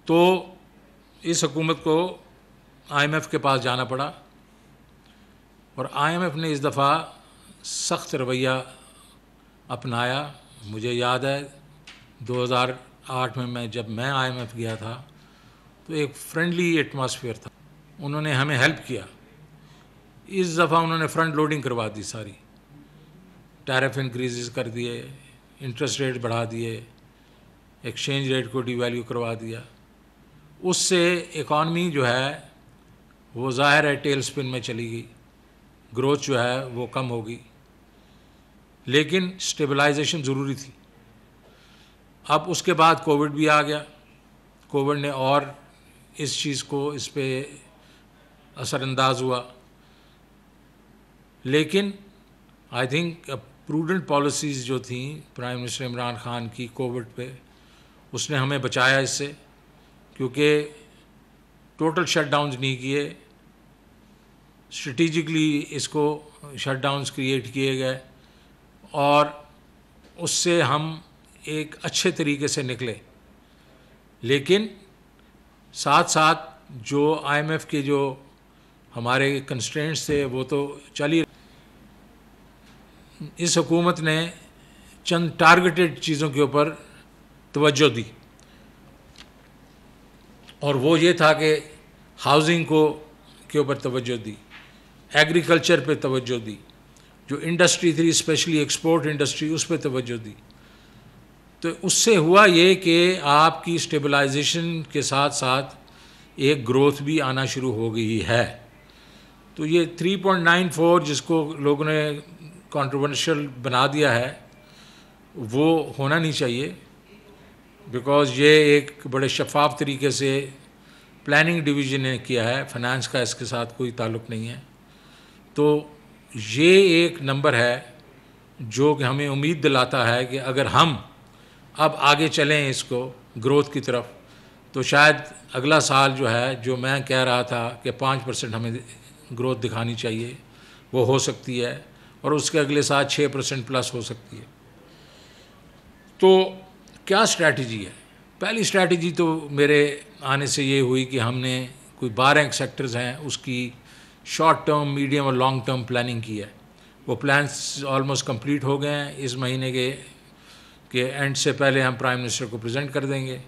तो इस हुकूमत को IMF के पास जाना पड़ा और IMF ने इस दफ़ा सख्त रवैया अपनाया। मुझे याद है 2008 में जब मैं IMF गया था तो एक फ्रेंडली एटमॉस्फेयर था, उन्होंने हमें हेल्प किया। इस दफ़ा उन्होंने फ्रंट लोडिंग करवा दी, सारी टैरिफ इंक्रीज़ कर दिए, इंटरेस्ट रेट बढ़ा दिए, एक्सचेंज रेट को डिवैल्यू करवा दिया। उससे इकॉनमी जो है वो ज़ाहिर है टेल स्पिन में चली गई, ग्रोथ जो है वो कम होगी, लेकिन स्टेबलाइजेशन ज़रूरी थी। अब उसके बाद कोविड भी आ गया, कोविड ने और इस चीज़ को इस पे असरअंदाज हुआ, लेकिन आई थिंक प्रूडेंट पॉलिसीज़ जो थी प्राइम मिनिस्टर इमरान खान की कोविड पे, उसने हमें बचाया इससे, क्योंकि टोटल शटडाउन्स नहीं किए, स्ट्रेटिजिकली इसको शटडाउन्स क्रिएट किए गए और उससे हम एक अच्छे तरीके से निकले। लेकिन साथ साथ जो IMF के जो हमारे कंस्ट्रेंट्स थे वो तो चली। इस हुकूमत ने चंद टारगेटेड चीज़ों के ऊपर तवज्जो दी और वो ये था कि हाउसिंग को के ऊपर तवज्जो दी, एग्रीकल्चर पे तवज्जो दी, जो इंडस्ट्री थी स्पेशली एक्सपोर्ट इंडस्ट्री उस पर तवज्जो दी। तो उससे हुआ ये कि आपकी स्टेबलाइजेशन के साथ साथ एक ग्रोथ भी आना शुरू हो गई है। तो ये 3.94 जिसको लोगों ने कंट्रोवर्शियल बना दिया है वो होना नहीं चाहिए, बिकॉज़ ये एक बड़े शफाफ तरीके से प्लानिंग डिवीज़न ने किया है, फाइनेंस का इसके साथ कोई ताल्लुक़ नहीं है। तो ये एक नंबर है जो कि हमें उम्मीद दिलाता है कि अगर हम अब आगे चलें इसको ग्रोथ की तरफ, तो शायद अगला साल जो है, जो मैं कह रहा था कि 5% हमें ग्रोथ दिखानी चाहिए, वो हो सकती है और उसके अगले साल 6% प्लस हो सकती है। तो क्या स्ट्रैटेजी है? पहली स्ट्रैटेजी तो मेरे आने से ये हुई कि हमने कोई 12 सेक्टर्स हैं उसकी शॉर्ट टर्म, मीडियम और लॉन्ग टर्म प्लानिंग की है। वो प्लान्स ऑलमोस्ट कंप्लीट हो गए हैं। इस महीने के एंड से पहले हम प्राइम मिनिस्टर को प्रेजेंट कर देंगे।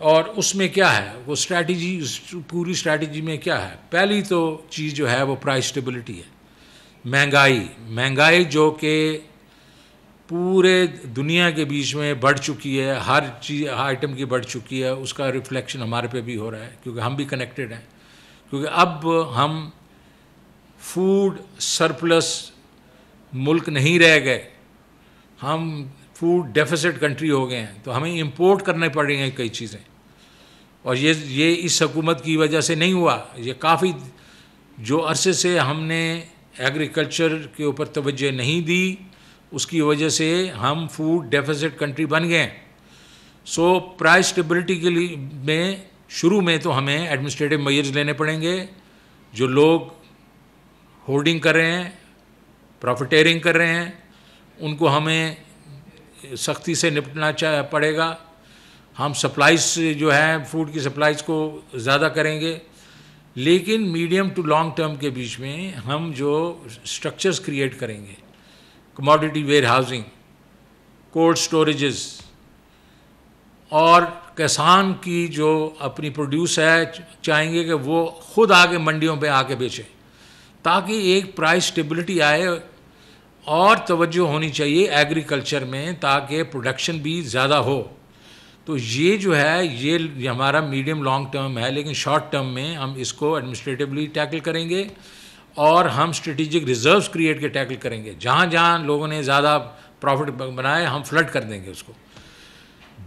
और उसमें क्या है वो स्ट्रैटेजी, पूरी स्ट्रैटेजी में क्या है? पहली तो चीज़ जो है वो प्राइस स्टेबिलिटी है। महंगाई जो कि पूरे दुनिया के बीच में बढ़ चुकी है, हर चीज़ आइटम की बढ़ चुकी है, उसका रिफ्लेक्शन हमारे पे भी हो रहा है, क्योंकि हम भी कनेक्टेड हैं। क्योंकि अब हम फूड सरप्लस मुल्क नहीं रह गए, हम फूड डेफिसिट कंट्री हो गए हैं, तो हमें इंपोर्ट करने पड़ेंगे कई चीज़ें। और ये इस हुकूमत की वजह से नहीं हुआ, ये काफ़ी जो अरसे से हमने एग्रीकल्चर के ऊपर तवज्जो नहीं दी, उसकी वजह से हम फूड डेफिसिट कंट्री बन गए। सो प्राइस स्टेबिलिटी के लिए में शुरू में तो हमें एडमिनिस्ट्रेटिव मेजर्स लेने पड़ेंगे। जो लोग होर्डिंग कर रहे हैं, प्रॉफिटेरिंग कर रहे हैं, उनको हमें सख्ती से निपटना पड़ेगा। हम सप्लाइज जो है फूड की सप्लाइज को ज़्यादा करेंगे, लेकिन मीडियम टू लॉन्ग टर्म के बीच में हम जो स्ट्रक्चर्स क्रिएट करेंगे, commodity warehousing, cold storages, और किसान की जो अपनी प्रोड्यूस है चाहेंगे कि वो खुद आके मंडियों पे आके बेचें, ताकि एक प्राइस स्टेबिलिटी आए। और तवज्जो होनी चाहिए एग्रीकल्चर में, ताकि प्रोडक्शन भी ज़्यादा हो। तो ये जो है ये हमारा मीडियम लॉन्ग टर्म है, लेकिन शॉर्ट टर्म में हम इसको एडमिनिस्ट्रेटिवली टैकल करेंगे और हम स्ट्रेटेजिक रिजर्व्स क्रिएट के टैकल करेंगे। जहाँ जहाँ लोगों ने ज़्यादा प्रॉफिट बनाए हम फ्लड कर देंगे उसको।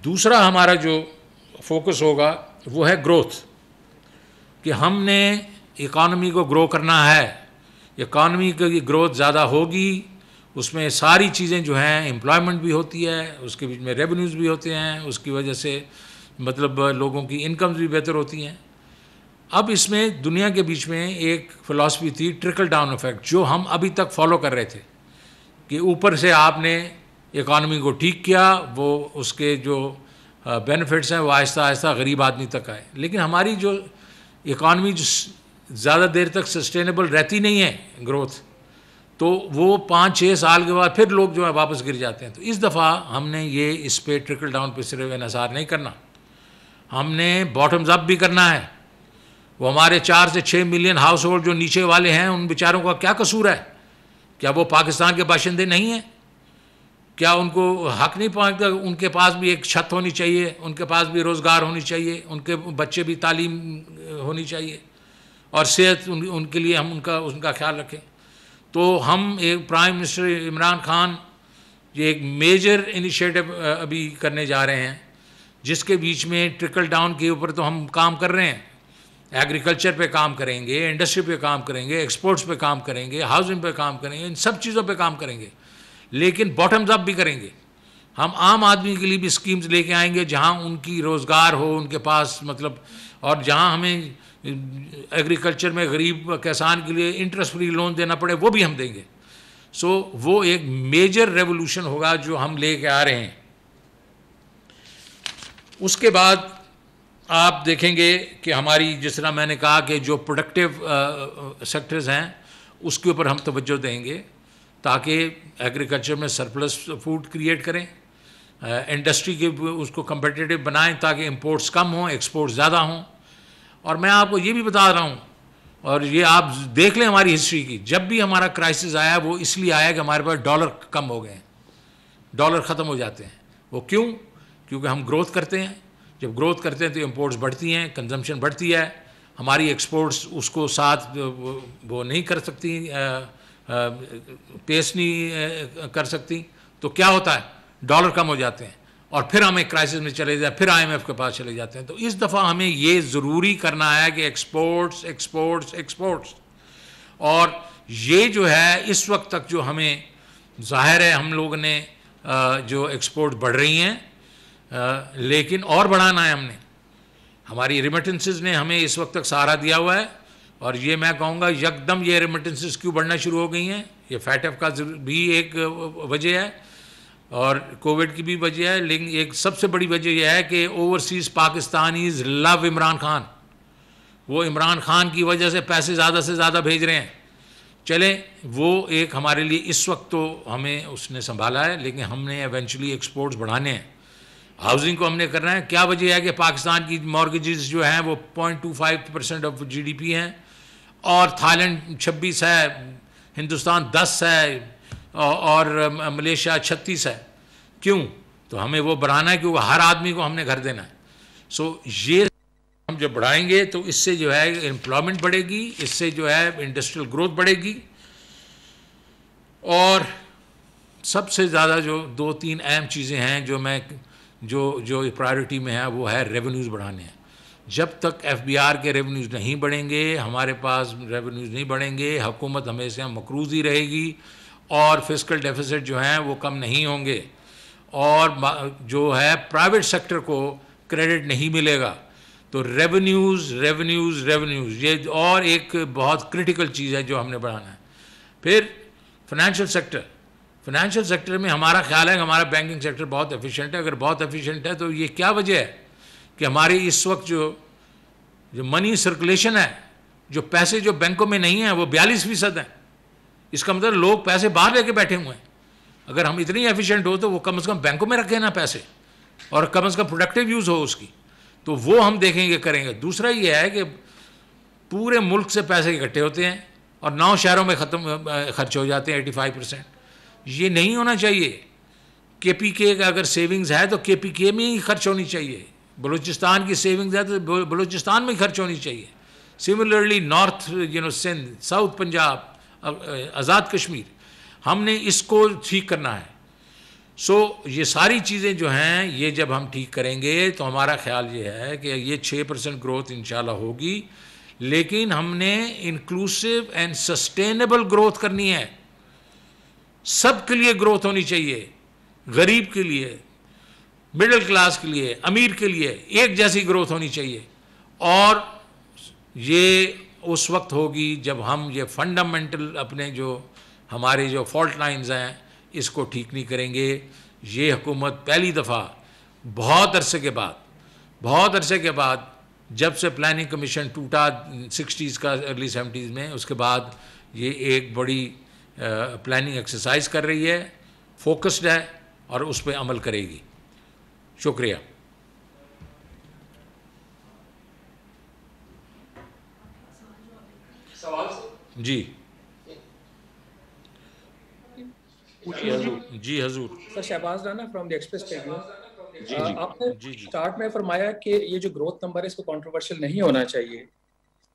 दूसरा हमारा जो फोकस होगा वो है ग्रोथ, कि हमने इकॉनमी को ग्रो करना है। इकॉनमी की ग्रोथ ज़्यादा होगी, उसमें सारी चीज़ें जो हैं, एम्प्लॉयमेंट भी होती है, उसके बीच में रेवेन्यूज़ भी होते हैं, उसकी वजह से मतलब लोगों की इनकम्स भी बेहतर होती हैं। अब इसमें दुनिया के बीच में एक फ़िलासफ़ी थी ट्रिकल डाउन इफ़ेक्ट, जो हम अभी तक फॉलो कर रहे थे, कि ऊपर से आपने इकॉनमी को ठीक किया, वो उसके जो बेनिफिट्स हैं वो आहिस्ता आहिस्ता गरीब आदमी तक आए। लेकिन हमारी जो इकॉनमी जो ज़्यादा देर तक सस्टेनेबल रहती नहीं है ग्रोथ, तो वो 5-6 साल के बाद फिर लोग जो है वापस गिर जाते हैं। तो इस दफ़ा हमने ये इस पे ट्रिकल डाउन पे सिर्फ इन्हिसार नहीं करना, हमने बॉटम्स अप भी करना है। वो हमारे 4 से 6 मिलियन हाउस होल्ड जो नीचे वाले हैं, उन बेचारों का क्या कसूर है? क्या वो पाकिस्तान के बाशिंदे नहीं हैं? क्या उनको हक नहीं पहुँचता? उनके पास भी एक छत होनी चाहिए, उनके पास भी रोज़गार होनी चाहिए, उनके बच्चे भी तालीम होनी चाहिए, और सेहत उनके लिए हम उनका ख्याल रखें। तो हम एक प्राइम मिनिस्टर इमरान खान ये एक मेजर इनिशिएटिव अभी करने जा रहे हैं, जिसके बीच में ट्रिकल डाउन के ऊपर तो हम काम कर रहे हैं। एग्रीकल्चर पे काम करेंगे, इंडस्ट्री पे काम करेंगे, एक्सपोर्ट्स पे काम करेंगे, हाउसिंग पे काम करेंगे, इन सब चीज़ों पे काम करेंगे, लेकिन बॉटम्स अप भी करेंगे। हम आम आदमी के लिए भी स्कीम्स लेके आएंगे जहाँ उनकी रोज़गार हो, उनके पास मतलब, और जहाँ हमें एग्रीकल्चर में गरीब किसान के लिए इंटरेस्ट फ्री लोन देना पड़े वो भी हम देंगे। सो वो एक मेजर रेवोल्यूशन होगा जो हम लेके आ रहे हैं। उसके बाद आप देखेंगे कि हमारी, जिस तरह मैंने कहा कि जो प्रोडक्टिव सेक्टर्स हैं उसके ऊपर हम तवज्जो देंगे ताकि एग्रीकल्चर में सरप्लस फूड क्रिएट करें, इंडस्ट्री के उसको कम्पिटिटिव बनाएं ताकि इंपोर्ट्स कम हों, एक्सपोर्ट्स ज़्यादा हों। और मैं आपको ये भी बता रहा हूँ, और ये आप देख लें हमारी हिस्ट्री की, जब भी हमारा क्राइसिस आया वो इसलिए आया कि हमारे पास डॉलर कम हो गए हैं, डॉलर ख़त्म हो जाते हैं। वो क्यों? क्योंकि हम ग्रोथ करते हैं। जब ग्रोथ करते हैं तो इंपोर्ट्स बढ़ती हैं, कंजम्पशन बढ़ती है, हमारी एक्सपोर्ट्स उसको साथ वो नहीं कर सकती, पेश नहीं कर सकती। तो क्या होता है? डॉलर कम हो जाते हैं और फिर हम एक क्राइसिस में चले जाते, फिर IMF के पास चले जाते हैं। तो इस दफ़ा हमें ये ज़रूरी करना है कि एक्सपोर्ट्स एक्सपोर्ट्स एक्सपोर्ट्स, और ये जो है इस वक्त तक जो हमें ज़ाहिर है हम लोगों ने जो एक्सपोर्ट बढ़ रही हैं, लेकिन और बढ़ाना है हमने। हमारी रेमिटेंसेस ने हमें इस वक्त तक सहारा दिया हुआ है, और ये मैं कहूँगा यकदम ये रेमिटेंसेस क्यों बढ़ना शुरू हो गई हैं, ये FATF का भी एक वजह है और कोविड की भी वजह है, लेकिन एक सबसे बड़ी वजह यह है कि overseas Pakistanis love Imran Khan. वो इमरान खान की वजह से पैसे ज़्यादा से ज़्यादा भेज रहे हैं। चलें, वो एक हमारे लिए इस वक्त तो हमें उसने संभाला है, लेकिन हमने एवेंचुअली एक्सपोर्ट्स बढ़ाने हैं। हाउसिंग को हमने करना है। क्या वजह है कि पाकिस्तान की मॉर्गेजेस जो हैं वो 0.25% ऑफ GDP हैं, और थाईलैंड 26 है, हिंदुस्तान 10 है, और मलेशिया 36 है। क्यों? तो हमें वो बढ़ाना है क्योंकि हर आदमी को हमने घर देना है। सो ये हम जब बढ़ाएंगे तो इससे जो है एम्प्लॉयमेंट बढ़ेगी, इससे जो है इंडस्ट्रियल ग्रोथ बढ़ेगी, और सबसे ज़्यादा जो 2-3 अहम चीज़ें हैं जो प्रायोरिटी में है वो है रेवेन्यूज़ बढ़ाने हैं। जब तक FBR के रेवेन्यूज़ नहीं बढ़ेंगे, हमारे पास रेवेन्यूज़ नहीं बढ़ेंगे, हुकूमत हमेशा मकरूज़ ही रहेगी और फिस्कल डेफिसिट जो हैं वो कम नहीं होंगे, और जो है प्राइवेट सेक्टर को क्रेडिट नहीं मिलेगा। तो रेवेन्यूज़ रेवेन्यूज़ रेवेन्यूज़ ये और एक बहुत क्रिटिकल चीज़ है जो हमने बढ़ाना है। फिर फाइनेंशियल सेक्टर में हमारा ख्याल है कि हमारा बैंकिंग सेक्टर बहुत एफिशिएंट है। अगर बहुत एफिशिएंट है तो ये क्या वजह है कि हमारी इस वक्त जो मनी सर्कुलेशन है, जो पैसे जो बैंकों में नहीं हैं वो 42% हैं। इसका मतलब लोग पैसे बाहर लेके बैठे हुए हैं। अगर हम इतनी एफिशिएंट हो तो वो कम से कम बैंकों में रखें ना पैसे, और कम से कम प्रोडक्टिव यूज़ हो उसकी, तो वो हम देखेंगे करेंगे। दूसरा ये है कि पूरे मुल्क से पैसे इकट्ठे होते हैं और 9 शहरों में खर्च हो जाते हैं 85%। ये नहीं होना चाहिए। KPK का अगर सेविंग्स है तो KPK में ही खर्च होनी चाहिए। बलूचिस्तान की सेविंग्स है तो बलूचिस्तान में ही खर्च होनी चाहिए। Similarly north Sindh, south Punjab, Azad Kashmir, हमने इसको ठीक करना है। सो ये सारी चीज़ें जो हैं ये जब हम ठीक करेंगे तो हमारा ख्याल ये है कि ये 6% ग्रोथ इंशाल्लाह होगी, लेकिन हमने इंक्लूसिव एंड सस्टेनेबल ग्रोथ करनी है। सब के लिए ग्रोथ होनी चाहिए, गरीब के लिए, मिडिल क्लास के लिए, अमीर के लिए एक जैसी ग्रोथ होनी चाहिए। और ये उस वक्त होगी जब हम ये फंडामेंटल अपने जो हमारे जो फॉल्ट लाइंस हैं इसको ठीक नहीं करेंगे। ये हुकूमत पहली दफ़ा बहुत अरसे के बाद जब से प्लानिंग कमीशन टूटा 60s का, अर्ली 70s में, उसके बाद ये एक बड़ी प्लानिंग एक्सरसाइज कर रही है, फोकस्ड है और उस पर अमल करेगी। शुक्रिया। जी जी हजूर। Sir, Shahbaz Rana from the Express Tribune. जी आपने जी जी स्टार्ट में फरमाया कि ये जो ग्रोथ नंबर है इसको कंट्रोवर्शियल नहीं होना चाहिए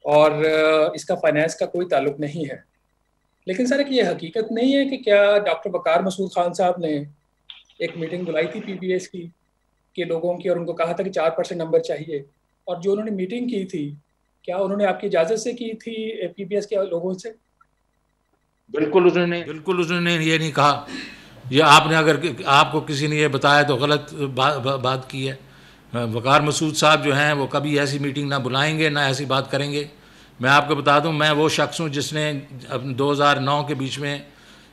और इसका फाइनेंस का कोई ताल्लुक नहीं है, लेकिन सर ये हकीकत नहीं है कि क्या डॉक्टर वकार मसूद खान साहब ने एक मीटिंग बुलाई थी पीबीएस की के लोगों की और उनको कहा था कि 4% नंबर चाहिए, और जो उन्होंने मीटिंग की थी क्या उन्होंने आपकी इजाज़त से की थी पीबीएस के लोगों से? बिल्कुल उन्होंने ये नहीं कहा। ये आपने, अगर आपको किसी ने ये बताया तो गलत बात की है। वकार मसूद साहब जो हैं वो कभी ऐसी मीटिंग ना बुलाएंगे ना ऐसी बात करेंगे। मैं आपको बता दूं, मैं वो शख्स हूँ जिसने 2009 के बीच में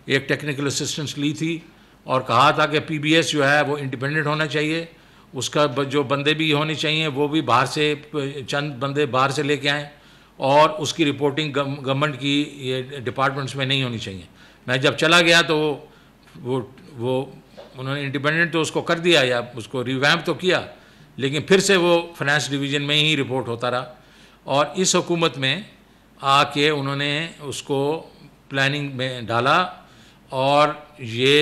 एक टेक्निकल असिस्टेंस ली थी और कहा था कि पीबीएस जो है वो इंडिपेंडेंट होना चाहिए, उसका जो बंदे भी होने चाहिए वो भी बाहर से, चंद बंदे बाहर से लेके आएँ और उसकी रिपोर्टिंग गवर्नमेंट की ये डिपार्टमेंट्स में नहीं होनी चाहिए। मैं जब चला गया तो वो उन्होंने इंडिपेंडेंट तो उसको कर दिया या उसको रिवैम्प तो किया, लेकिन फिर से वो फाइनेंस डिवीज़न में ही रिपोर्ट होता रहा। और इस हुकूमत में आके उन्होंने उसको प्लानिंग में डाला और ये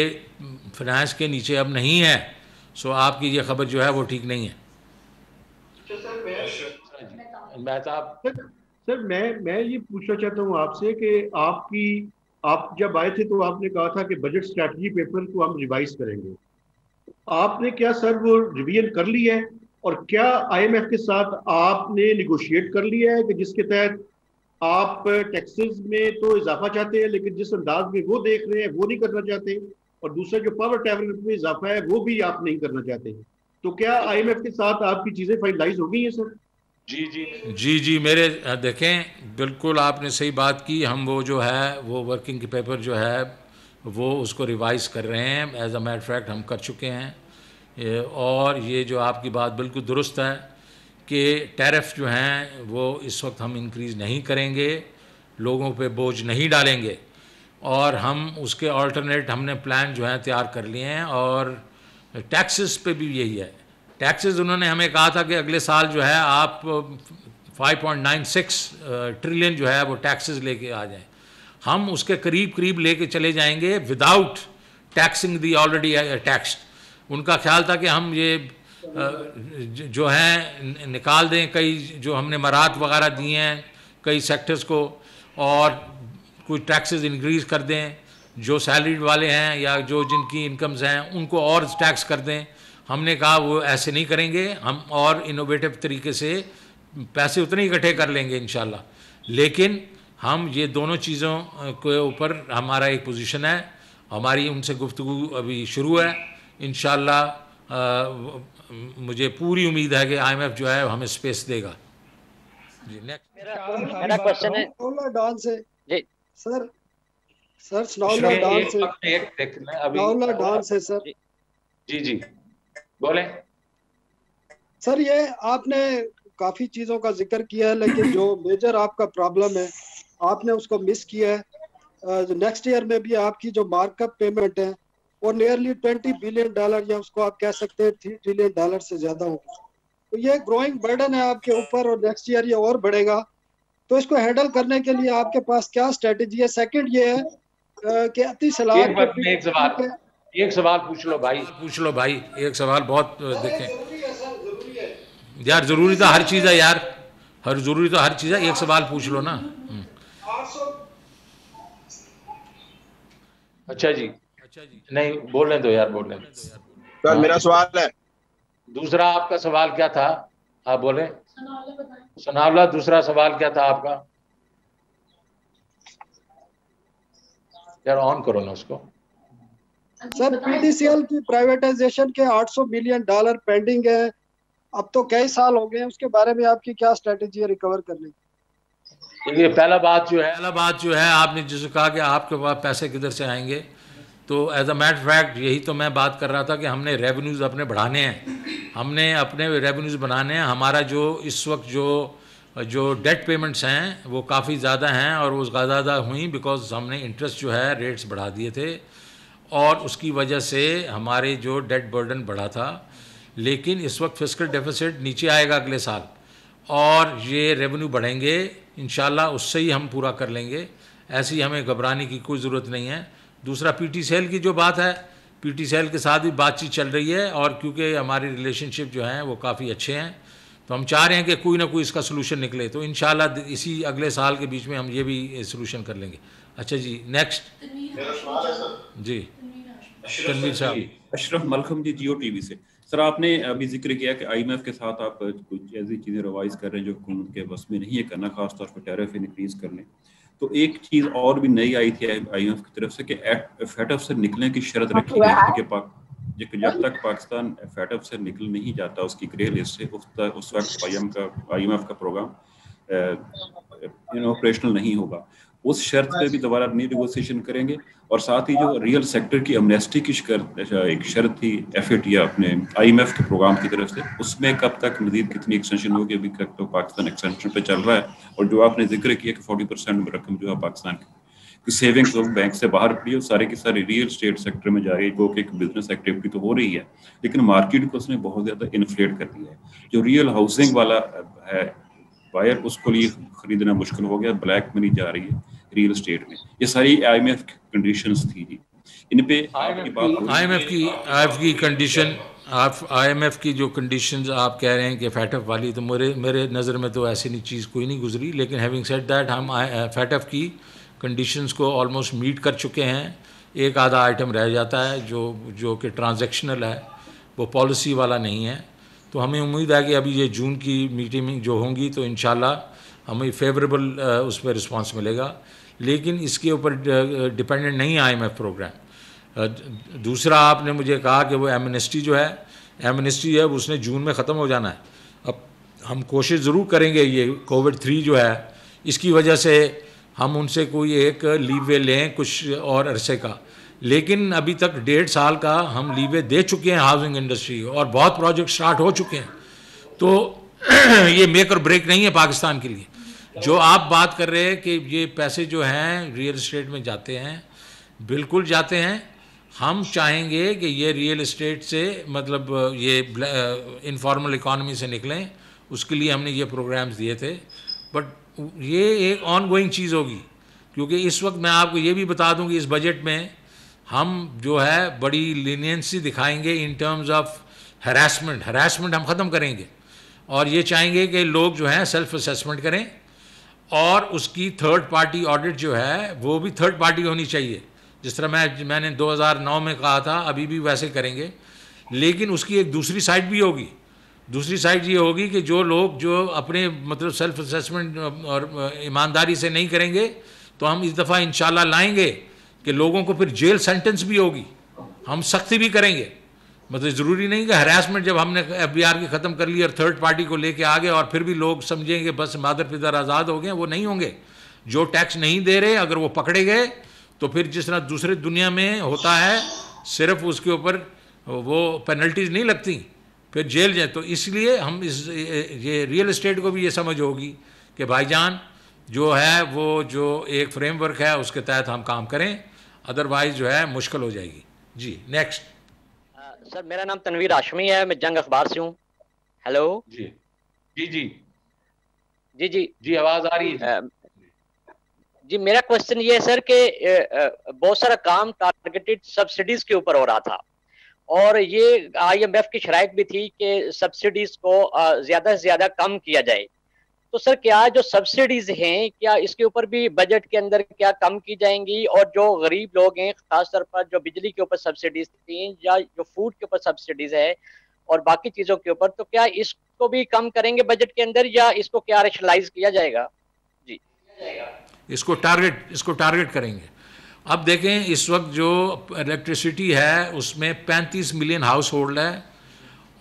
फाइनेंस के नीचे अब नहीं है। सो आपकी ये खबर जो है वो ठीक नहीं है। सर मैं ये पूछना चाहता हूँ आपसे कि आप जब आए थे तो आपने कहा था कि बजट स्ट्रैटेजी पेपर को हम रिवाइज करेंगे। आपने क्या सर वो रिवीजन कर लिया है, और क्या आईएमएफ के साथ आपने निगोशिएट कर लिया है कि जिसके तहत आप टैक्सेस में तो इजाफा चाहते हैं लेकिन जिस अंदाज में वो देख रहे हैं वो नहीं करना चाहते, और दूसरा जो पावर टैरिफ में इजाफा है वो भी आप नहीं करना चाहते हैं? तो क्या आईएमएफ के साथ आपकी चीजें फाइनलाइज हो गई हैं सर? जी मेरे देखें, बिल्कुल आपने सही बात की। हम वो जो है वो वर्किंग पेपर जो है वो उसको रिवाइज कर रहे हैं। एज अ मैटर फैक्ट हम कर चुके हैं। और ये जो आपकी बात बिल्कुल दुरुस्त है कि टैरिफ जो हैं वो इस वक्त हम इंक्रीज़ नहीं करेंगे, लोगों पे बोझ नहीं डालेंगे, और हम उसके अल्टरनेट हमने प्लान जो है तैयार कर लिए हैं। और टैक्सेस पे भी यही है। टैक्सेस उन्होंने हमें कहा था कि अगले साल जो है आप 5.96 ट्रिलियन जो है वो टैक्सेस लेके आ जाएं। हम उसके करीब लेके चले जाएंगे विदाउट टैक्सिंग दी ऑलरेडी टैक्स्ड। उनका ख्याल था कि हम ये जो हैं निकाल दें, कई जो हमने मराहत वगैरह दिए हैं कई सेक्टर्स को, और कुछ टैक्सेस इंक्रीज़ कर दें, जो सैलरीड वाले हैं या जो जिनकी इनकम्स हैं उनको और टैक्स कर दें। हमने कहा वो ऐसे नहीं करेंगे, हम और इनोवेटिव तरीके से पैसे उतने ही इकट्ठे कर लेंगे इंशाल्लाह। लेकिन हम ये दोनों चीज़ों के ऊपर हमारा एक पोजीशन है, हमारी उनसे गुफ्तगू अभी शुरू है। इंशाल्लाह मुझे पूरी उम्मीद है कि आईएमएफ जो है हमें स्पेस देगा। जी नेक्स्ट मेरा क्वेश्चन है डॉन से जी सर सनाउल्लाह डॉन से सर। जी बोले सर। ये आपने काफी चीजों का जिक्र किया है, लेकिन जो मेजर आपका प्रॉब्लम है आपने उसको मिस किया है। नेक्स्ट ईयर में भी आपकी जो मार्कअप पेमेंट है वो नियरली $20 बिलियन या उसको आप कह सकते हैं $3 ट्रिलियन से ज्यादा होगा। तो ये ग्रोइंग बर्डन है आपके ऊपर और नेक्स्ट ईयर ये और बढ़ेगा। तो इसको हैंडल करने के लिए आपके पास क्या स्ट्रेटेजी है? सेकंड ये है कि अति सलाह एक सवाल पूछ लो भाई, एक सवाल बहुत देखें यार, जरूरी तो हर चीज़ है यार, जरूरी तो हर चीज़ है, एक सवाल पूछ लो ना। अच्छा जी नहीं बोलने दो यार, बोलने दो सर। मेरा सवाल है, दूसरा आपका सवाल क्या था? आप बोले सनाउल्लाह, दूसरा सवाल क्या था आपका? यार ऑन करो ना उसको। सर पीडीसीएल की प्राइवेटाइजेशन के $800 मिलियन पेंडिंग है, अब तो कई साल हो गए हैं, उसके बारे में आपकी क्या स्ट्रेटेजी है रिकवर करने की? देखिए पहला बात जो है आपने जिसको कहा कि आपके पास पैसे किधर से आएंगे, तो एज अ मैटर फैक्ट यही तो मैं बात कर रहा था कि हमने रेवेन्यूज़ अपने बढ़ाने हैं, हमने अपने रेवेन्यूज़ बनाने हैं। हमारा जो इस वक्त जो डेट पेमेंट्स हैं वो काफ़ी ज़्यादा हैं, और वो ज़्यादा हुई बिकॉज हमने इंटरेस्ट जो है रेट्स बढ़ा दिए थे, और उसकी वजह से हमारे जो डेट बर्डन बढ़ा था। लेकिन इस वक्त फिस्कल डेफिसिट नीचे आएगा अगले साल, और ये रेवेन्यू बढ़ेंगे इंशाल्लाह, उससे ही हम पूरा कर लेंगे। ऐसी हमें घबराने की कोई ज़रूरत नहीं है। दूसरा पीटी सेल की जो बात है, पीटी सेल के साथ भी बातचीत चल रही है, और क्योंकि हमारे रिलेशनशिप जो हैं वो काफ़ी अच्छे हैं, तो हम चाह रहे हैं कि कोई ना कोई इसका सलूशन निकले। तो इंशाल्लाह इसी अगले साल के बीच में हम ये भी सलूशन कर लेंगे। अच्छा जी, नेक्स्ट जी तनवीर साहब। अशरफ मलखम जी, जियो टीवी से। सर, आपने अभी जिक्र किया कि आईएमएफ के साथ आप कुछ ऐसी चीज़ें रिवाइज कर रहे हैं जो हुकूमत के बस में नहीं है करना, खासतौर पर टैरिफ इंक्रीज करने। तो एक चीज़ और भी नई आई थी आईएमएफ की तरफ से कि FATF से निकलने की शर्त रखी गई थी कि जब तक पाकिस्तान FATF से निकल नहीं जाता उसकी ग्रे लिस्ट से, उस वक्त आईएमएफ का प्रोग्राम ऑपरेशनल नहीं होगा। उस शर्त पे भी दोबारा नीगोशिएशन करेंगे, और साथ ही जो रियल सेक्टर की अमनेस्टी की एक शर्त थी FATF अपने IMF के प्रोग्राम की तरफ से, उसमें कब तक मजीद कितनी एक्सटेंशन होगी? अभी तक तो पाकिस्तान एक्सटेंशन पे चल रहा है, और जो आपने जिक्र किया कि 40% रकम जो है पाकिस्तान की सेविंग्स बैंक से बाहर पड़ी है, सारे के सारे रियल स्टेट सेक्टर में जा रही है, जो कि एक बिजनेस एक्टिविटी तो हो रही है, लेकिन मार्केट को उसने बहुत ज़्यादा इन्फ्लेट कर दिया है। जो रियल हाउसिंग वाला है बायर, उसको लिए खरीदना मुश्किल हो गया, ब्लैक मनी जा रही है रियल स्टेट में। ये सारी IMF की कंडीशंस थी जी, इन पे आपकी बात। IMF की जो कंडीशंस आप कह रहे हैं कि FATF वाली, तो मेरे नज़र में तो ऐसी नहीं चीज़ कोई नहीं गुजरी। लेकिन हैविंग सेड दैट, हम FATF की कंडीशंस को ऑलमोस्ट मीट कर चुके हैं। एक आधा आइटम रह जाता है जो कि ट्रांजैक्शनल है, वो पॉलिसी वाला नहीं है। तो हमें उम्मीद है कि अभी ये जून की मीटिंग जो होंगी तो इंशाल्लाह हमें फेवरेबल उस पर रिस्पांस मिलेगा। लेकिन इसके ऊपर डिपेंडेंट नहीं है IMF प्रोग्राम। दूसरा, आपने मुझे कहा कि वो एमनेस्टी जो है, एमनेस्टी है उसने जून में ख़त्म हो जाना है। अब हम कोशिश ज़रूर करेंगे, ये COVID-3 जो है इसकी वजह से हम उनसे कोई एक लीवे लें कुछ और अरसे का, लेकिन अभी तक 1.5 साल का हम लीवे दे चुके हैं हाउसिंग इंडस्ट्री, और बहुत प्रोजेक्ट स्टार्ट हो चुके हैं। तो ये मेक और ब्रेक नहीं है पाकिस्तान के लिए। जो आप बात कर रहे हैं कि ये पैसे जो हैं रियल एस्टेट में जाते हैं, बिल्कुल जाते हैं। हम चाहेंगे कि ये रियल एस्टेट से मतलब ये इनफॉर्मल इकॉनमी से निकलें, उसके लिए हमने ये प्रोग्राम्स दिए थे। बट ये एक ऑन गोइंग चीज़ होगी, क्योंकि इस वक्त मैं आपको ये भी बता दूं कि इस बजट में हम जो है बड़ी लीनियंसी दिखाएंगे इन टर्म्स ऑफ हरासमेंट हम ख़त्म करेंगे, और ये चाहेंगे कि लोग जो हैं सेल्फ असेसमेंट करें, और उसकी थर्ड पार्टी ऑडिट जो है वो भी थर्ड पार्टी होनी चाहिए। जिस तरह मैंने 2009 में कहा था, अभी भी वैसे करेंगे। लेकिन उसकी एक दूसरी साइड भी होगी। दूसरी साइड ये होगी कि जो लोग जो अपने मतलब सेल्फ असेसमेंट और ईमानदारी से नहीं करेंगे, तो हम इस दफ़ा इंशाल्लाह लाएंगे कि लोगों को फिर जेल सेंटेंस भी होगी, हम सख्ती भी करेंगे। मतलब ज़रूरी नहीं कि हरासमेंट जब हमने FBR की ख़त्म कर ली और थर्ड पार्टी को लेके आ गए और फिर भी लोग समझेंगे बस मादर पितर आज़ाद हो गए, वो नहीं होंगे। जो टैक्स नहीं दे रहे अगर वो पकड़े गए तो फिर जिस तरह दूसरे दुनिया में होता है, सिर्फ उसके ऊपर वो पेनल्टीज़ नहीं लगती, फिर जेल जाए। तो इसलिए हम ये रियल एस्टेट को भी ये समझ होगी कि भाईजान जो है वो जो एक फ्रेमवर्क है उसके तहत हम काम करें, अदरवाइज जो है मुश्किल हो जाएगी। जी नेक्स्ट। सर, मेरा नाम तनवीर हाशमी है, मैं जंग अखबार से हूँ। हेलो जी जी जी जी जी जी आवाज़ आ रही है जी। मेरा क्वेश्चन ये है सर कि बहुत सारा काम टारगेटेड सब्सिडीज के ऊपर हो रहा था, और ये IMF की शराइत भी थी कि सब्सिडीज को ज्यादा से ज्यादा कम किया जाए। तो सर, क्या जो सब्सिडीज हैं क्या इसके ऊपर भी बजट के अंदर क्या कम की जाएंगी? और जो गरीब लोग हैं, खासतौर पर जो बिजली के ऊपर सब्सिडीज थी या जो फूड के ऊपर सब्सिडीज है और बाकी चीजों के ऊपर, तो क्या इसको भी कम करेंगे बजट के अंदर, या इसको क्या रैशनलाइज किया जाएगा? जी, इसको टारगेट करेंगे। अब देखें, इस वक्त जो इलेक्ट्रिसिटी है उसमें 35 मिलियन हाउस होल्ड है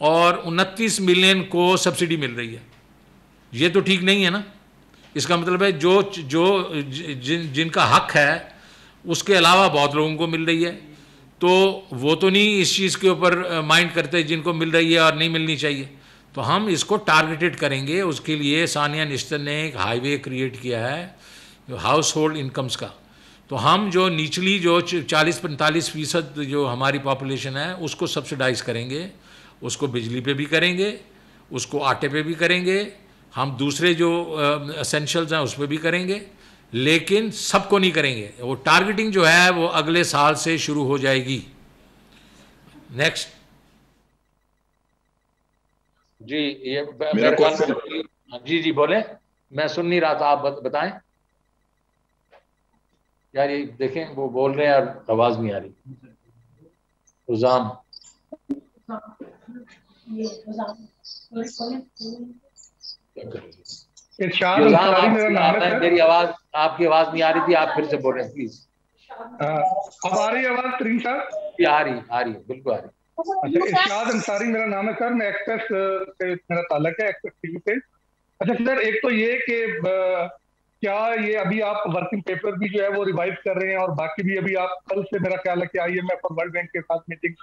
और 29 मिलियन को सब्सिडी मिल रही है। ये तो ठीक नहीं है ना। इसका मतलब है जिनका हक है उसके अलावा बहुत लोगों को मिल रही है। तो वो तो नहीं इस चीज़ के ऊपर माइंड करते जिनको मिल रही है और नहीं मिलनी चाहिए। तो हम इसको टारगेटेड करेंगे। उसके लिए सानिया निश्चित ने एक हाईवे क्रिएट किया है हाउस होल्ड इनकम्स का। तो हम जो निचली जो 40-45% जो हमारी पॉपुलेशन है उसको सब्सिडाइज करेंगे, उसको बिजली पे भी करेंगे, उसको आटे पे भी करेंगे, हम दूसरे जो एसेंशियल्स हैं उस पर भी करेंगे, लेकिन सबको नहीं करेंगे। वो टारगेटिंग जो है वो अगले साल से शुरू हो जाएगी। नेक्स्ट जी, ये मेरा मेरे ख्याल में जी बोले, मैं सुन नहीं रहा था, आप बताएं। यार ये देखें वो बोल रहे हैं और आवाज नहीं आ रही। उजाम मेरी आवाज, आपकी आवाज नहीं आ रही थी, आप फिर से बोल रहे हैं प्लीज। अब आ रही है आवाज तरीन साहब? आ रही है, बिल्कुल आ रही है। अच्छा, इरशाद अंसारी मेरा नाम है सर, मैं एक्सप्रेस से मेरा ताल्लुक है, एक्सप्रेस टीवी से। अच्छा सर, एक तो ये कि क्या ये अभी आप वर्किंग पेपर भी जो है वो रिवाइज कर रहे हैं, और बाकी भी अभी आप कल से मेरा ख्याल है कि IMF और वर्ल्ड बैंक के साथ मीटिंग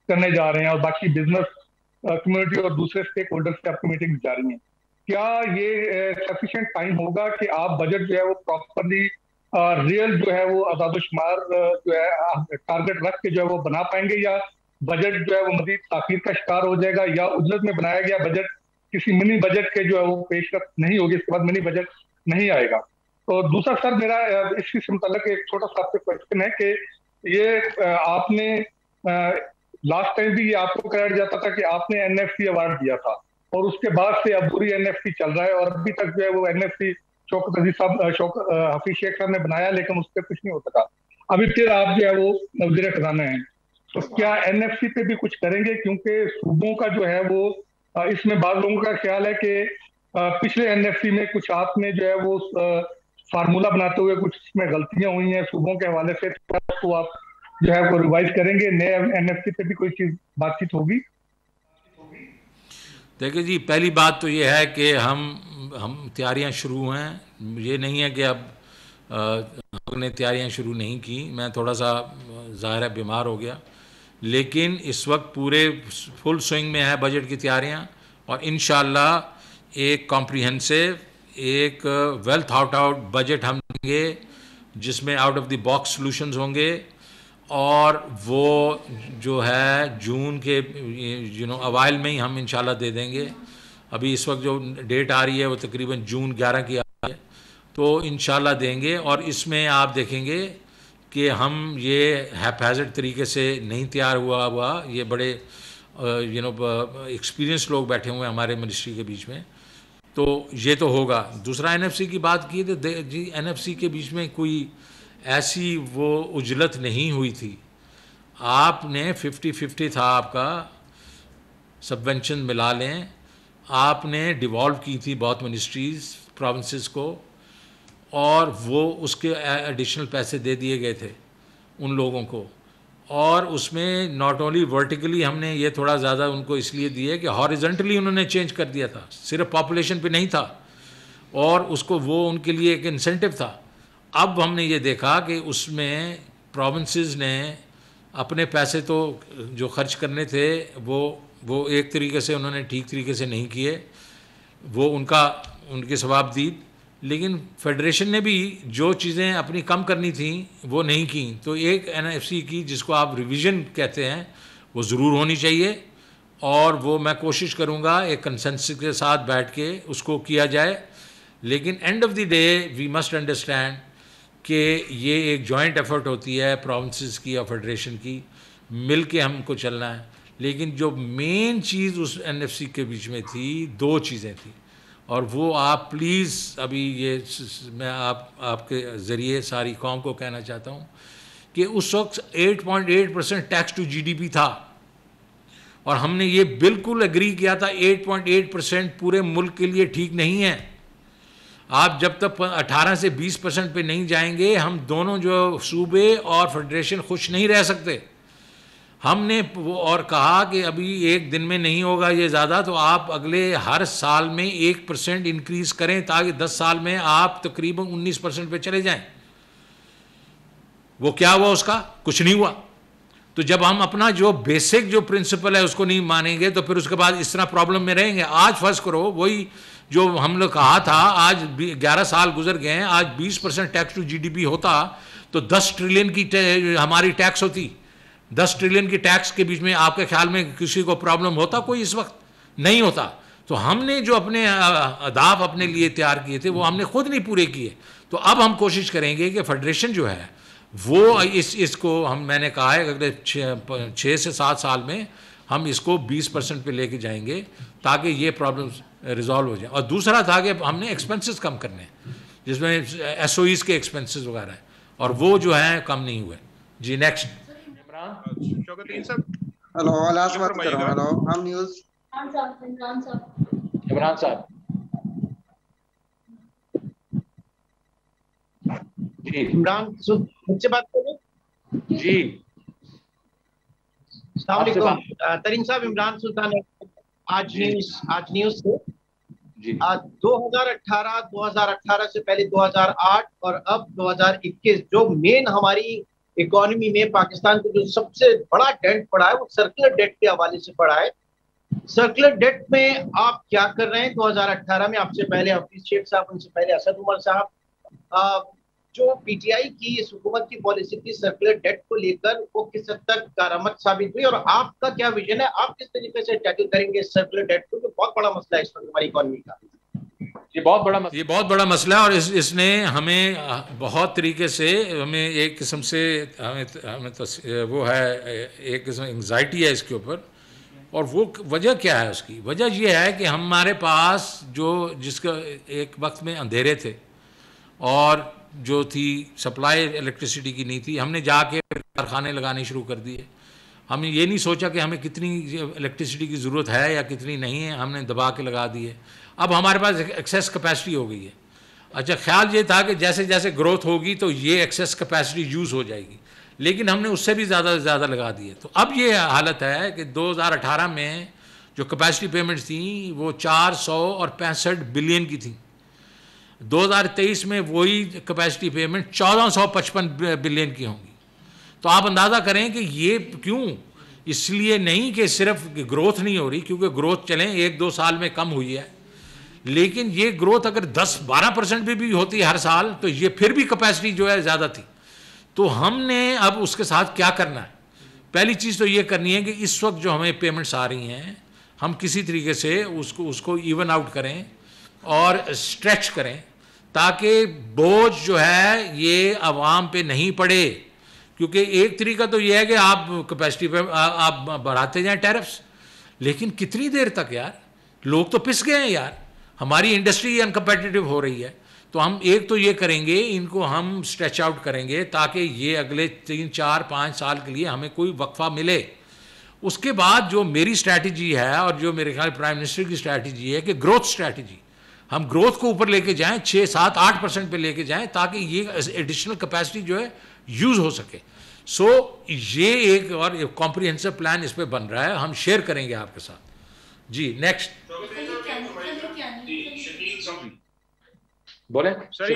करने जा रहे हैं, और बाकी बिजनेस कम्युनिटी और दूसरे स्टेक होल्डर्स से आपकी मीटिंग जा रही है। क्या ये सफिशिएंट टाइम होगा कि आप बजट जो है वो प्रॉपरली रियल जो है वो आदादोशुमार जो है टारगेट रख के जो है वो बना पाएंगे, या बजट जो है वो मजीद ताखीर का शिकार हो जाएगा, या उजलत में बनाया गया बजट किसी मिनी बजट के जो है वो पेशरफ नहीं होगी, इसके बाद मिनी बजट नहीं आएगा? तो दूसरा सर मेरा इसी से मुताल्लिक एक छोटा सा आपसे क्वेश्चन है कि ये आपने लास्ट टाइम भी ये आपको कराया जाता था कि आपने NFC अवार्ड दिया था, और उसके बाद से अबूरी NFC चल रहा है, और अभी तक जो है वो NFC शौकत अजीज साहब हफीज शेख साहब ने बनाया, लेकिन उस पर कुछ नहीं होता था। अभी फिर आप जो है वो वज़ीर खजाना है, तो क्या NFC पे भी कुछ करेंगे? क्योंकि सूबों का जो है वो इसमें बाद लोगों का ख्याल है कि पिछले NFC में कुछ आपने जो है वो फार्मूला बनाते हुए कुछ इसमें गलतियां हुई हैं सूबों के हवाले से, तो आप जो है वो रिवाइज करेंगे? नए NFC पे भी कोई चीज बातचीत होगी? देखिए जी, पहली बात तो ये है कि हम तैयारियां शुरू हैं। ये नहीं है कि अब हमने तैयारियां शुरू नहीं की। मैं थोड़ा सा ज़ाहिर है बीमार हो गया, लेकिन इस वक्त पूरे फुल स्विंग में है बजट की तैयारियां, और इंशाअल्लाह एक कॉम्प्रिहेंसिव, एक वेल थॉट आउट बजट हम देंगे जिसमें out of the box solutions होंगे, और वो जो है जून के अवाइल में ही हम इंशाल्लाह दे देंगे। अभी इस वक्त जो डेट आ रही है वो तकरीबन जून 11 की आ रही है, तो इंशाल्लाह देंगे। और इसमें आप देखेंगे कि हम ये हैपहैज़र्ड तरीके से नहीं तैयार हुआ, ये बड़े एक्सपीरियंस लोग बैठे हुए हैं हमारे मिनिस्ट्री के बीच में, तो ये तो होगा। दूसरा NFC की बात की तो जी NFC के बीच में कोई ऐसी वो उजलत नहीं हुई थी। आपने 50-50 था आपका, सबवेंशन मिला लें, आपने डिवॉल्व की थी बहुत मिनिस्ट्रीज़ प्रोविंसेस को, और वो उसके एडिशनल पैसे दे दिए गए थे उन लोगों को। और उसमें नॉट ओनली वर्टिकली हमने ये थोड़ा ज़्यादा उनको इसलिए दिए कि हॉरिजेंटली उन्होंने चेंज कर दिया था, सिर्फ पॉपुलेशन पे नहीं था, और उसको वो उनके लिए एक इंसेंटिव था। अब हमने ये देखा कि उसमें प्रोविंसेस ने अपने पैसे तो जो खर्च करने थे वो एक तरीके से उन्होंने ठीक तरीके से नहीं किए, वो उनकी सवाबदीद। लेकिन फेडरेशन ने भी जो चीज़ें अपनी कम करनी थी वो नहीं की। तो एक NFC की जिसको आप रिवीजन कहते हैं वो ज़रूर होनी चाहिए, और वो मैं कोशिश करूँगा एक कंसेंसस के साथ बैठ के उसको किया जाए। लेकिन end of the day we must understand कि ये एक जॉइंट एफर्ट होती है प्रोविंसेस की और फेडरेशन की, मिल के हमको चलना है। लेकिन जो मेन चीज़ उस NFC के बीच में थी, दो चीज़ें थी, और वो आप प्लीज़ अभी ये मैं आपके ज़रिए सारी कौम को कहना चाहता हूँ कि उस वक्त 8.8% टैक्स टू GDP था, और हमने ये बिल्कुल एग्री किया था 8.8% पूरे मुल्क के लिए ठीक नहीं है। आप जब तक 18 से 20% पे नहीं जाएंगे, हम दोनों जो सूबे और फेडरेशन खुश नहीं रह सकते। हमने वो और कहा कि अभी एक दिन में नहीं होगा ये ज़्यादा, तो आप अगले हर साल में 1% इंक्रीज़ करें ताकि 10 साल में आप तकरीबन 19% पे चले जाएं। वो क्या हुआ? उसका कुछ नहीं हुआ। तो जब हम अपना जो बेसिक जो प्रिंसिपल है उसको नहीं मानेंगे तो फिर उसके बाद इस तरह प्रॉब्लम में रहेंगे। आज फर्ज करो वही जो हम लोग कहा था, आज 11 साल गुजर गए हैं, आज 20% टैक्स टू जीडीपी होता तो 10 ट्रिलियन की हमारी टैक्स होती। 10 ट्रिलियन की टैक्स के बीच में आपके ख्याल में किसी को प्रॉब्लम होता? कोई इस वक्त नहीं होता। तो हमने जो अपने अहदाफ अपने लिए तैयार किए थे वो हमने खुद नहीं पूरे किए। तो अब हम कोशिश करेंगे कि फेडरेशन जो है वो इसको मैंने कहा है अगले 6 से 7 साल में हम इसको 20% पे लेके जाएंगे ताकि ये प्रॉब्लम्स रिजॉल्व हो जाए। और दूसरा था कि हमने एक्सपेंसेस कम करने हैं, जिसमें एसओईज के एक्सपेंसेस वगैरह हैं, और वो जो हैं कम नहीं हुए। जी नेक्स्ट। हेलो, लास्ट बात कर रहा हूं। हेलो, हम न्यूज़ इमरान साहब जी। इमरान मुझसे बात कर रहे हैं जी। अस्सलाम वालेकुम तरीन साहब, इमरान सुल्तान आज न्यूज़ से जी। 2018 से पहले 2008 और अब 2021 जो मेन हमारी इकोनॉमी में पाकिस्तान को जो सबसे बड़ा डेट पड़ा है वो सर्कुलर डेट के हवाले से पड़ा है। सर्कुलर डेट में आप क्या कर रहे हैं? 2018 में आपसे पहले हफीज शेख साहब, उनसे पहले असद उमर साहब, जो पीटीआई की इस हुकूमत की पॉलिसी थी सर्कुलर डेट को लेकर, वो किस हद तक कारआमद साबित हुई और आपका क्या विजन है? आप किस तरीके से टैकल करेंगे सर्कुलर डेट को, जो बहुत बड़ा मसला है इस वक्त हमारी इकोनॉमी का? ये बहुत बड़ा मसला है और इसने हमें बहुत तरीके से, हमें एक किस्म से हमें तो वो है, एक किस्म एंग्जाइटी है इसके ऊपर। और वो वजह क्या है? उसकी वजह ये है कि हमारे पास जिसका एक वक्त में अंधेरे थे और जो थी सप्लाई इलेक्ट्रिसिटी की नहीं थी, हमने जाके कारखाने लगाने शुरू कर दिए। हमने ये नहीं सोचा कि हमें कितनी इलेक्ट्रिसिटी की ज़रूरत है या कितनी नहीं है, हमने दबा के लगा दिए। अब हमारे पास एक्सेस कैपेसिटी हो गई है। अच्छा, ख्याल ये था कि जैसे जैसे ग्रोथ होगी तो ये एक्सेस कैपेसिटी यूज़ हो जाएगी, लेकिन हमने उससे भी ज़्यादा लगा दिए। तो अब ये हालत है कि 2018 में जो कैपेसिटी पेमेंट्स थी वो 465 बिलियन की थी। 2023 में वही कैपेसिटी पेमेंट 1455 बिलियन की होंगी। तो आप अंदाज़ा करें कि ये क्यों? इसलिए नहीं कि सिर्फ ग्रोथ नहीं हो रही, क्योंकि ग्रोथ चलें 1-2 साल में कम हुई है, लेकिन ये ग्रोथ अगर 10-12% भी होती है हर साल तो ये फिर भी कैपेसिटी जो है ज़्यादा थी। तो हमने अब उसके साथ क्या करना है? पहली चीज़ तो ये करनी है कि इस वक्त जो हमें पेमेंट्स आ रही हैं हम किसी तरीके से उसको इवन आउट करें और स्ट्रेच करें, ताकि बोझ जो है ये आवाम पे नहीं पड़े। क्योंकि एक तरीका तो ये है कि आप कैपेसिटी पे आप बढ़ाते जाएं टैरिफ्स, लेकिन कितनी देर तक यार? लोग तो पिस गए हैं यार, हमारी इंडस्ट्री अनकम्पेटिटिव हो रही है। तो हम एक तो ये करेंगे, इनको हम स्ट्रेच आउट करेंगे ताकि ये अगले 3-4-5 साल के लिए हमें कोई वक्फा मिले। उसके बाद जो मेरी स्ट्रैटेजी है और जो मेरे ख्याल प्राइम मिनिस्टर की स्ट्रैटेजी है कि ग्रोथ स्ट्रैटेजी, हम ग्रोथ को ऊपर लेके जाएं, 6-7-8% पे लेके जाएं ताकि ये एडिशनल कैपेसिटी जो है यूज़ हो सके। सो ये एक और कॉम्प्रिहेंसिव प्लान इस पे बन रहा है, हम शेयर करेंगे आपके साथ। जी नेक्स्ट। बोले सर,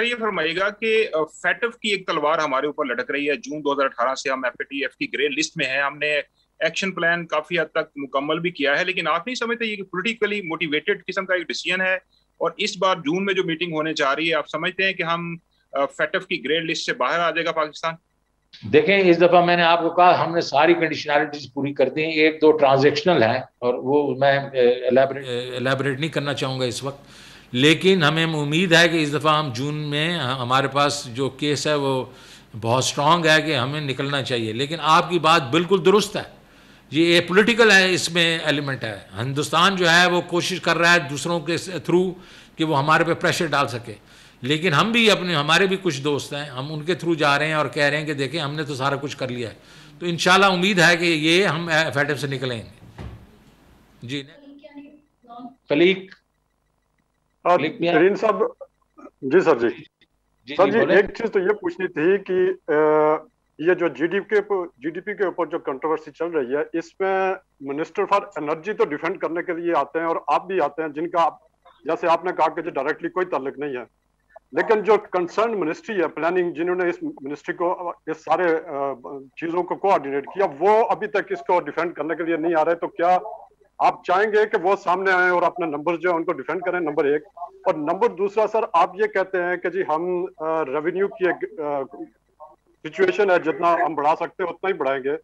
ये फरमाइएगा कि फैटफ की एक तलवार हमारे ऊपर लटक रही है। जून 2018 से हम एफएटीएफ की ग्रे लिस्ट में हैं। हमने एक्शन प्लान काफी हद तक मुकम्मल भी किया है, लेकिन आप नहीं समझते ये पॉलिटिकली मोटिवेटेड किस्म का एक डिसीजन है? और इस बार जून में जो मीटिंग होने जा रही है, आप समझते हैं कि हम फैटफ की ग्रे लिस्ट से बाहर आ जाएगा पाकिस्तान? देखें, इस दफा मैंने आपको कहा हमने सारी कंडीशनैलिटीज पूरी कर दी। 1-2 ट्रांजैक्शनल हैं और वो मैं एलैबोरेट नहीं करना चाहूँगा इस वक्त, लेकिन हमें उम्मीद है कि इस दफ़ा हम जून में हमारे पास जो केस है वो बहुत स्ट्रॉन्ग है कि हमें निकलना चाहिए। लेकिन आपकी बात बिल्कुल दुरुस्त है, ये पॉलिटिकल है, इसमें एलिमेंट है। हिंदुस्तान जो है वो कोशिश कर रहा है दूसरों के थ्रू कि वो हमारे पे प्रेशर डाल सके, लेकिन हम भी हमारे भी कुछ दोस्त हैं, हम उनके थ्रू जा रहे हैं और कह रहे हैं कि देखें हमने तो सारा कुछ कर लिया है। तो इंशाल्लाह उम्मीद है कि ये हम फैटफ से निकलेंगे। जी फलीक तरीन साहब। जी सर। जी सर जी, एक चीज तो ये पूछनी थी कि ये जो जीडीपी के ऊपर जो कंट्रोवर्सी चल रही है, इसमें मिनिस्टर फॉर एनर्जी तो डिफेंड करने के लिए आते हैं और आप भी आते हैं, जिनका जैसे आपने कहा कि जो डायरेक्टली कोई ताल्लुक नहीं है, लेकिन जो कंसर्न मिनिस्ट्री है प्लानिंग, जिन्होंने इस मिनिस्ट्री को इस सारे चीजों को कोऑर्डिनेट किया, वो अभी तक इसको डिफेंड करने के लिए नहीं आ रहे। तो क्या आप चाहेंगे कि वो सामने आए और अपने नंबर जो है उनको डिफेंड करें, नंबर एक। और नंबर दूसरा सर, आप ये कहते हैं कि जी हम रेवेन्यू की एक सिचुएशन है, जितना हम बढ़ा सकते हैं उतना ही बढ़ाएंगे।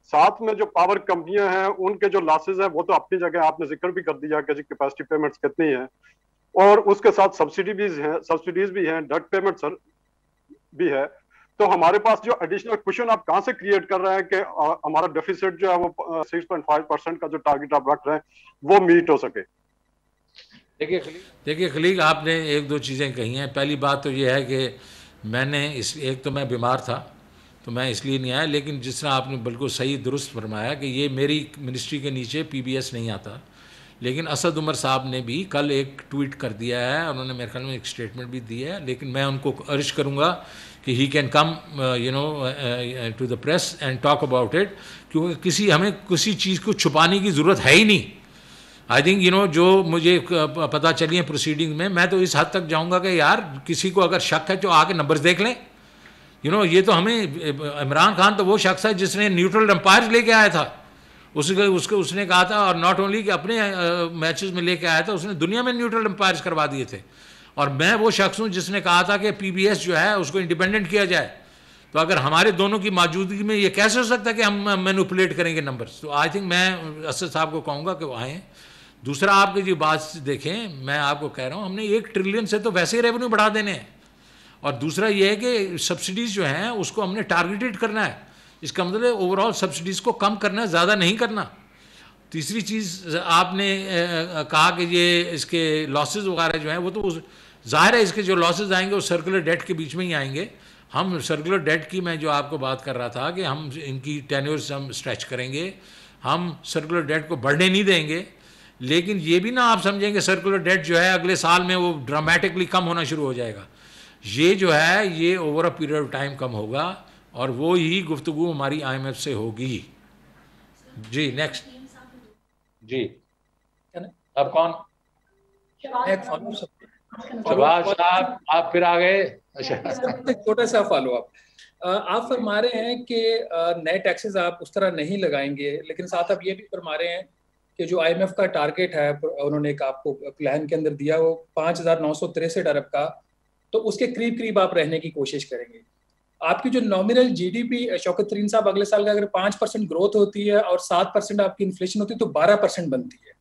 साथ में जो पावर कंपनियां हैं उनके जो लॉसेज है वो तो अपनी जगह आपने जिक्र भी कर दिया कि जी कैपेसिटी पेमेंट्स कितनी है, और उसके साथ सब्सिडीज भी हैं, डेट पेमेंट सर भी है। तो हमारे पास जो एडिशनल क्वेश्चन आप कहां से क्रिएट कर रहे हैं कि हमारा डेफिसिट जो है वो 6.5% का जो टारगेट आप रख रहे हैं वो मीट हो सके। देखिए खलीक, आपने एक दो चीज़ें कही हैं। पहली बात तो ये है कि मैंने एक तो मैं बीमार था तो मैं इसलिए नहीं आया, लेकिन जिस तरह आपने बिल्कुल सही दुरुस्त फरमाया कि ये मेरी मिनिस्ट्री के नीचे PBS नहीं आता, लेकिन असद उमर साहब ने भी कल एक ट्वीट कर दिया है, उन्होंने मेरे ख्याल में एक स्टेटमेंट भी दी है, लेकिन मैं उनको अर्ज करूँगा कि he can come to the press and talk about it, क्योंकि हमें किसी चीज़ को छुपाने की ज़रूरत है ही नहीं। आई थिंक जो मुझे पता चली है प्रोसीडिंग में, मैं तो इस हद तक जाऊँगा कि यार किसी को अगर शक है तो आके नंबर्स देख लें। ये तो हमें, इमरान खान तो वो शख्स है जिसने न्यूट्रल एम्पायर्स लेके आया था, उसने कहा था, और नॉट ओनली कि अपने मैचेस में लेके आया था, उसने दुनिया में न्यूट्रल एम्पायर्स करवा दिए थे। और मैं वो शख्स हूँ जिसने कहा था कि PBS जो है उसको इंडिपेंडेंट किया जाए। तो अगर हमारे दोनों की मौजूदगी में ये कैसे हो सकता है कि हम मैनिपुलेट करेंगे नंबर्स? तो आई थिंक मैं असद साहब को कहूँगा कि वो आएँ। दूसरा, आपकी जो बात देखें, मैं आपको कह रहा हूँ हमने 1 ट्रिलियन से तो वैसे ही रेवेन्यू बढ़ा देने हैं, और दूसरा ये है कि सब्सिडीज़ जो हैं उसको हमने टारगेटेड करना है। इसका मतलब ओवरऑल सब्सिडीज़ को कम करना है, ज़्यादा नहीं करना। तीसरी चीज़ आपने कहा कि ये इसके लॉसेस वगैरह जो हैं वो तो ज़ाहिर है इसके जो लॉसेस आएंगे वो सर्कुलर डेट के बीच में ही आएंगे। हम सर्कुलर डेट की मैं जो आपको बात कर रहा था कि हम इनकी टेन्योर्स हम स्ट्रेच करेंगे, हम सर्कुलर डेट को बढ़ने नहीं देंगे, लेकिन ये भी ना आप समझेंगे सर्कुलर डेट जो है अगले साल में वो ड्रामेटिकली कम होना शुरू हो जाएगा। ये जो है ये over a period of time कम होगा, और वो ही गुफ्तगू हमारी IMF से होगी। जी नेक्स्ट। जी अब कौन? शहबाज साहब आप फिर आ गए। छोटा सा फॉलो अप, आप फरमा रहे हैं कि नए टैक्सेस आप उस तरह नहीं लगाएंगे, लेकिन साथ आप ये भी फरमा रहे हैं कि जो IMF का टारगेट है उन्होंने एक आपको प्लान के अंदर दिया वो 5,963 अरब का, तो उसके करीब करीब आप रहने की कोशिश करेंगे। आपकी जो नॉमिनल GDP शौकत तरीन साहब अगले साल का अगर 5% ग्रोथ होती है और 7% आपकी इन्फ्लेशन होती है तो 12% बनती है,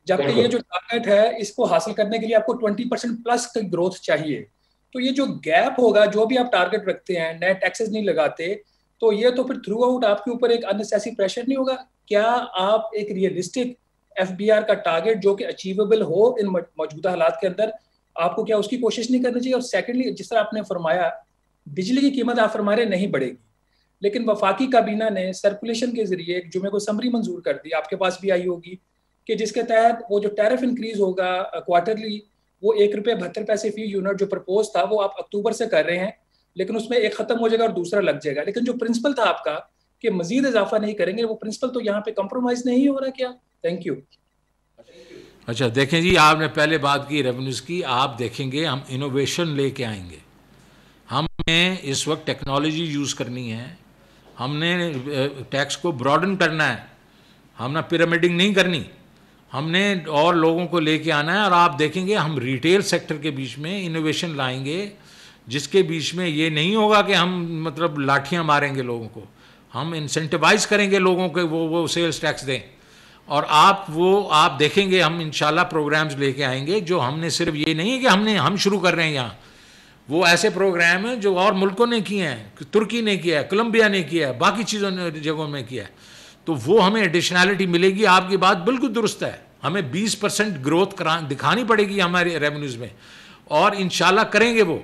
जबकि ये जो टारगेट है इसको हासिल करने के लिए आपको 20% प्लस की ग्रोथ चाहिए। तो ये जो गैप होगा, जो भी आप टारगेट रखते हैं, नए टैक्सेस नहीं लगाते, तो ये तो फिर थ्रू आउट आपके ऊपर एक अननेसेसरी प्रेशर नहीं होगा? क्या आप एक रियलिस्टिक FBR का टारगेट जो कि अचीवेबल हो इन मौजूदा हालात के अंदर, आपको क्या उसकी कोशिश नहीं करनी चाहिए? और सेकेंडली, जिस तरह आपने फरमाया बिजली की कीमत आप फरमा रहे नहीं बढ़ेगी, लेकिन वफाकी काबीना ने सर्कुलेशन के जरिए एक जुमे को समरी मंजूर कर दी, आपके पास भी आई होगी, कि जिसके तहत वो जो टैरिफ इंक्रीज होगा क्वार्टरली, वो ₹1.72 फी यूनिट जो प्रपोज था वो आप अक्टूबर से कर रहे हैं, लेकिन उसमें एक खत्म हो जाएगा और दूसरा लग जाएगा। लेकिन जो प्रिंसिपल था आपका कि मजीद इजाफा नहीं करेंगे, वो प्रिंसिपल तो यहाँ पे कंप्रोमाइज नहीं हो रहा क्या? Thank you. अच्छा देखें जी, आपने पहले बात की रेवेन्यूज़ की, आप देखेंगे हम इनोवेशन लेके आएंगे। हमें इस वक्त टेक्नोलॉजी यूज़ करनी है, हमने टैक्स को ब्रॉडन करना है, हमने पिरामिडिंग नहीं करनी, हमने और लोगों को लेके आना है। और आप देखेंगे हम रिटेल सेक्टर के बीच में इनोवेशन लाएंगे, जिसके बीच में ये नहीं होगा कि हम मतलब लाठियाँ मारेंगे लोगों को, हम इंसेंटिवाइज करेंगे लोगों को वो सेल्स टैक्स दें। और आप देखेंगे हम इंशाल्लाह प्रोग्राम्स लेके आएंगे जो हमने सिर्फ ये नहीं है कि हम शुरू कर रहे हैं यहाँ, वो ऐसे प्रोग्राम हैं जो और मुल्कों ने किए हैं, तुर्की ने किया है, कोलंबिया ने किया है, बाकी चीज़ों ने जगहों में किया है, तो वो हमें एडिशनैलिटी मिलेगी। आपकी बात बिल्कुल दुरुस्त है, हमें 20% ग्रोथ दिखानी पड़ेगी हमारे रेवेन्यूज़ में, और इंशाल्लाह करेंगे वो।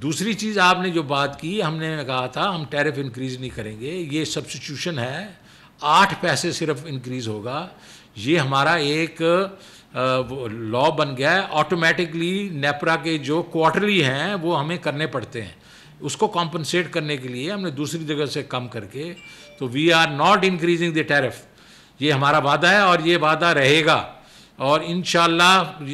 दूसरी चीज़ आपने जो बात की, हमने कहा था हम टैरिफ इंक्रीज़ नहीं करेंगे, ये सब्स्टिट्यूशन है, 8 पैसे सिर्फ इंक्रीज़ होगा। ये हमारा एक लॉ बन गया है, ऑटोमेटिकली नेपरा के जो क्वार्टरली हैं वो हमें करने पड़ते हैं, उसको कॉम्पनसेट करने के लिए हमने दूसरी जगह से कम करके, तो we are not increasing the tariff, ये हमारा वादा है और ये वादा रहेगा। और इंशाल्लाह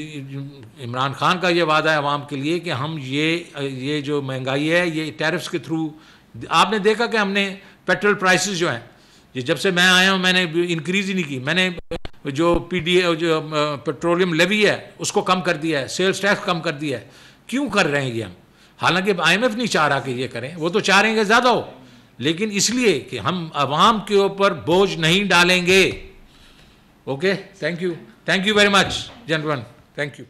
इमरान खान का ये वादा है अवाम के लिए कि हम ये जो महंगाई है ये टैरिफ्स के थ्रू, आपने देखा कि हमने पेट्रोल प्राइसेस जो हैं, ये जब से मैं आया हूँ मैंने इंक्रीज़ ही नहीं की, मैंने जो PDA जो पेट्रोलियम लेवी है उसको कम कर दिया है, सेल्स टैक्स कम कर दिया है। क्यों कर रहे हैं ये हम? हालांकि IMF नहीं चाह रहा कि ये करें, वो तो चाह रहे हैं कि ज़्यादा हो, लेकिन इसलिए कि हम अवाम के ऊपर बोझ नहीं डालेंगे। Okay, thank you very much gentleman, thank you.